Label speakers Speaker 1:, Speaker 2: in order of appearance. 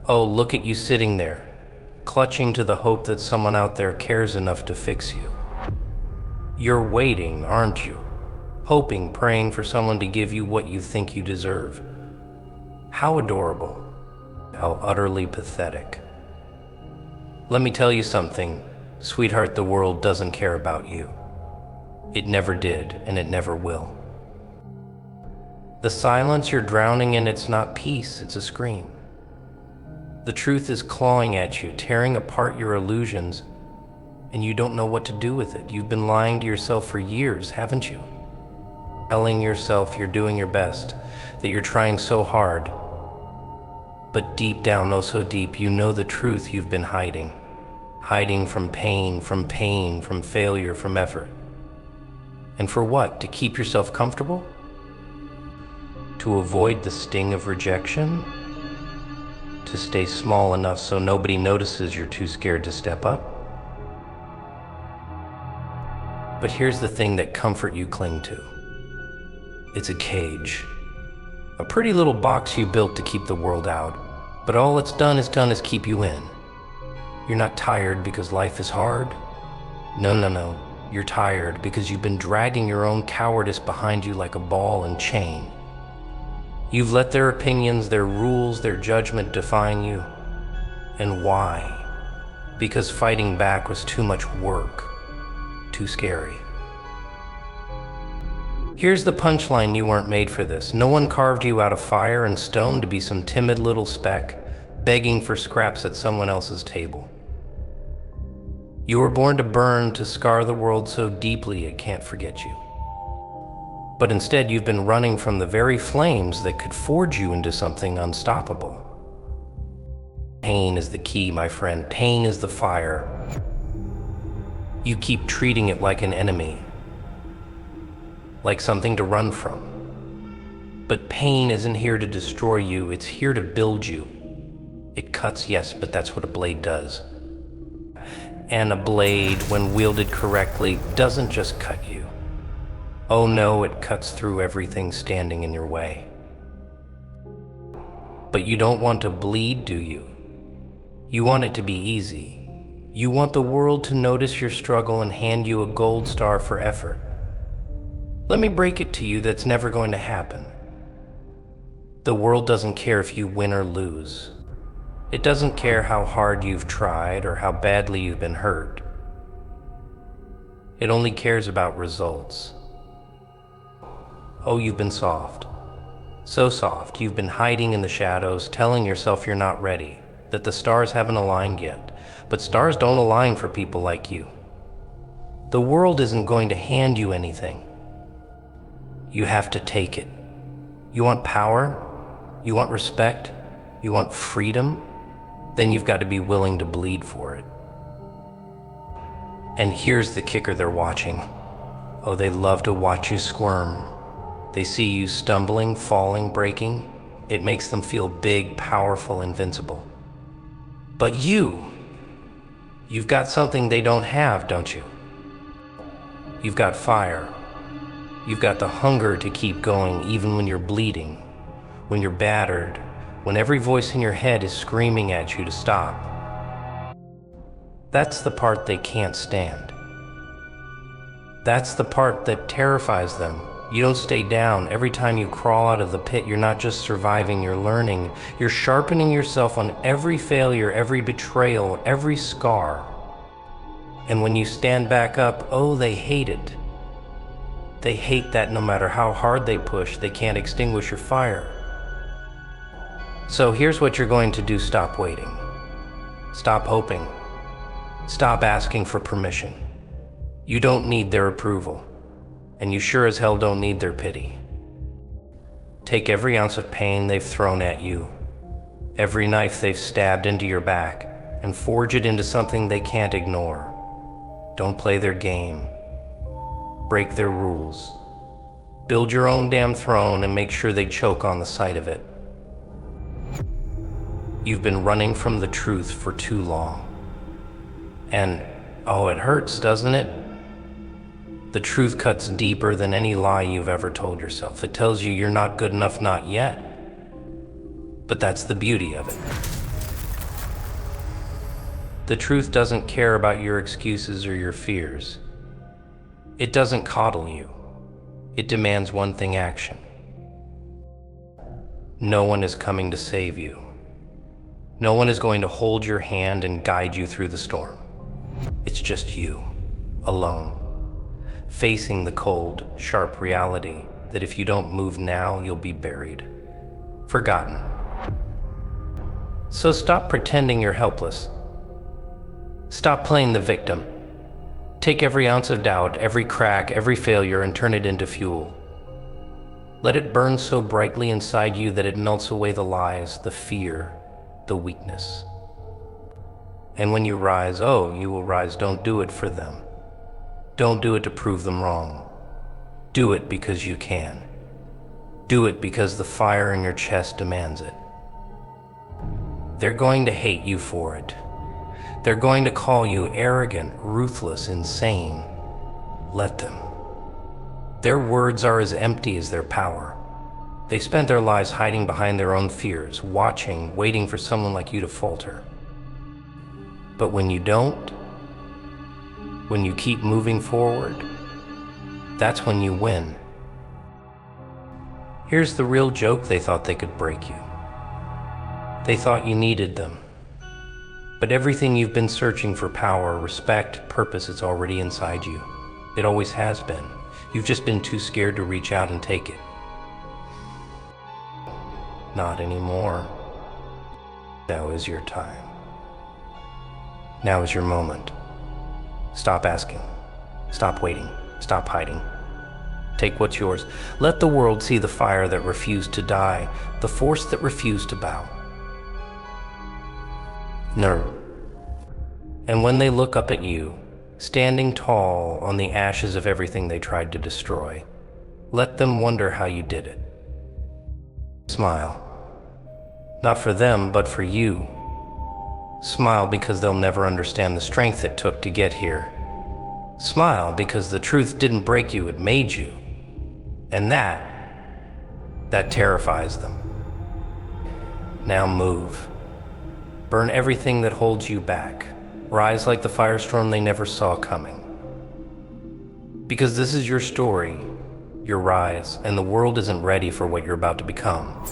Speaker 1: Oh, look at you sitting there, clutching to the hope that someone out there cares enough to fix you. You're waiting, aren't you? Hoping, praying for someone to give you what you think you deserve. How adorable. How utterly pathetic. Let me tell you something, sweetheart, the world doesn't care about you. It never did, and it never will. The silence you're drowning in, it's not peace, it's a scream. The truth is clawing at you, tearing apart your illusions, and you don't know what to do with it. You've been lying to yourself for years, haven't you? Telling yourself you're doing your best, that you're trying so hard. But deep down, oh so deep, you know the truth you've been hiding. Hiding from pain, from failure, from effort. And for what? To keep yourself comfortable? To avoid the sting of rejection? To stay small enough so nobody notices you're too scared to step up? But here's the thing that comfort you cling to. It's a cage. A pretty little box you built to keep the world out, but all it's done is keep you in. You're not tired because life is hard. No. You're tired because you've been dragging your own cowardice behind you like a ball and chain. You've let their opinions, their rules, their judgment define you. And why? Because fighting back was too much work, too scary. Here's the punchline: you weren't made for this. No one carved you out of fire and stone to be some timid little speck begging for scraps at someone else's table. You were born to burn, to scar the world so deeply it can't forget you. But instead, you've been running from the very flames that could forge you into something unstoppable. Pain is the key, my friend. Pain is the fire. You keep treating it like an enemy, like something to run from. But pain isn't here to destroy you, it's here to build you. It cuts, yes, but that's what a blade does. And a blade, when wielded correctly, doesn't just cut you. Oh no, it cuts through everything standing in your way. But you don't want to bleed, do you? You want it to be easy. You want the world to notice your struggle and hand you a gold star for effort. Let me break it to you, that's never going to happen. The world doesn't care if you win or lose. It doesn't care how hard you've tried or how badly you've been hurt. It only cares about results. Oh, you've been soft. So soft, you've been hiding in the shadows, telling yourself you're not ready, that the stars haven't aligned yet. But stars don't align for people like you. The world isn't going to hand you anything. You have to take it. You want power? You want respect? You want freedom? Then you've got to be willing to bleed for it. And here's the kicker: they're watching. Oh, they love to watch you squirm. They see you stumbling, falling, breaking. It makes them feel big, powerful, invincible. But you've got something they don't have, don't you? You've got fire. You've got the hunger to keep going even when you're bleeding, when you're battered, when every voice in your head is screaming at you to stop. That's the part they can't stand. That's the part that terrifies them. You don't stay down. Every time you crawl out of the pit, you're not just surviving, you're learning. You're sharpening yourself on every failure, every betrayal, every scar. And when you stand back up, oh, they hate it. They hate that no matter how hard they push, they can't extinguish your fire. So here's what you're going to do: stop waiting. Stop hoping. Stop asking for permission. You don't need their approval. And you sure as hell don't need their pity. Take every ounce of pain they've thrown at you, every knife they've stabbed into your back, and forge it into something they can't ignore. Don't play their game. Break their rules. Build your own damn throne and make sure they choke on the sight of it. You've been running from the truth for too long. And, oh, it hurts, doesn't it? The truth cuts deeper than any lie you've ever told yourself. It tells you you're not good enough, not yet. But that's the beauty of it. The truth doesn't care about your excuses or your fears. It doesn't coddle you. It demands one thing: action. No one is coming to save you. No one is going to hold your hand and guide you through the storm. It's just you, alone, facing the cold, sharp reality that if you don't move now, you'll be buried, forgotten. So stop pretending you're helpless. Stop playing the victim. Take every ounce of doubt, every crack, every failure, and turn it into fuel. Let it burn so brightly inside you that it melts away the lies, the fear, the weakness. And when you rise, oh, you will rise. Don't do it for them. Don't do it to prove them wrong. Do it because you can. Do it because the fire in your chest demands it. They're going to hate you for it. They're going to call you arrogant, ruthless, insane. Let them. Their words are as empty as their power. They spent their lives hiding behind their own fears, watching, waiting for someone like you to falter. But when you don't, when you keep moving forward, that's when you win. Here's the real joke: they thought they could break you. They thought you needed them. But everything you've been searching for, power, respect, purpose, it's already inside you. It always has been. You've just been too scared to reach out and take it. Not anymore. Now is your time. Now is your moment. Stop asking. Stop waiting. Stop hiding. Take what's yours. Let the world see the fire that refused to die, the force that refused to bow. No. And when they look up at you, standing tall on the ashes of everything they tried to destroy, let them wonder how you did it. Smile. Not for them, but for you. Smile because they'll never understand the strength it took to get here. Smile because the truth didn't break you, it made you. And that terrifies them. Now move. Burn everything that holds you back. Rise like the firestorm they never saw coming. Because this is your story, your rise, and the world isn't ready for what you're about to become.